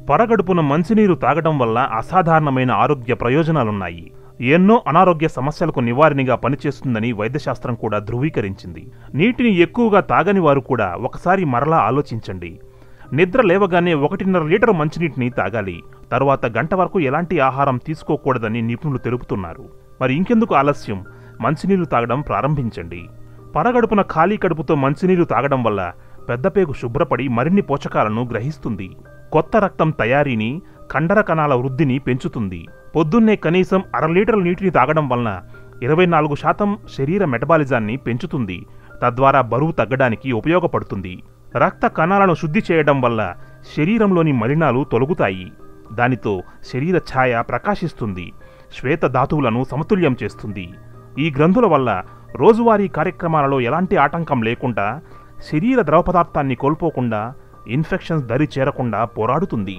పరగడుపున మంచినీరు తాగడం వల్ల అసాధారణమైన ఆరోగ్య ప్రయోజనాలున్నాయి. ఎన్నో అనారోగ్య సమస్యలకు నివారణగా పనిచేస్తుందని వైద్యశాస్త్రం కూడా ధృవీకరించింది. నీటిని ఎక్కువగా తాగని వారు కూడా ఒకసారి మరలా ఆలోచించండి. నిద్ర లేవగానే 1.5 లీటరు మంచినీటిని తాగాలి. తరువాత గంట వరకు ఎలాంటి ఆహారం తీసుకోకూడదని నిపుణులు తెలుపుతున్నారు. మరి ఇంకెందుకు ఆలస్యం? మంచినీరు తాగడం ప్రారంభించండి. పరగడుపున ఖాళీ కడుపుతో మంచినీరు తాగడం వల్ల పెద్దపేగు శుభ్రపడి మరిన్ని పోషకాలను గ్రహిస్తుంది. కొత్త రక్తం తయారీని, కండర కణాల వృద్ధిని పెంచుతుంది. పొద్దున్నే కనీసం 1/2 లీటరు నీటిని తాగడం వలన 24% శరీర మెటబాలిజాన్ని పెంచుతుంది. తద్వారా బరువు తగ్గడానికి ఉపయోగపడుతుంది. రక్త కణాలను శుద్ధి చేయడం వల్ల శరీరంలోని మలినాలు తొలగుతాయి. దానితో శరీర ఛాయ ప్రకాశిస్తుంది. శ్వేత ధాతువులను సమతుల్యం చేస్తుంది. ఈ గ్రంథుల వల్ల రోజువారీ కార్యక్రమాలలో ఎలాంటి ఆటంకం లేకుండా, శరీర ద్రవ పదార్థాన్ని కోల్పోకుండా, ఇన్ఫెక్షన్స్ దరి చేరకుండా పోరాడుతుంది.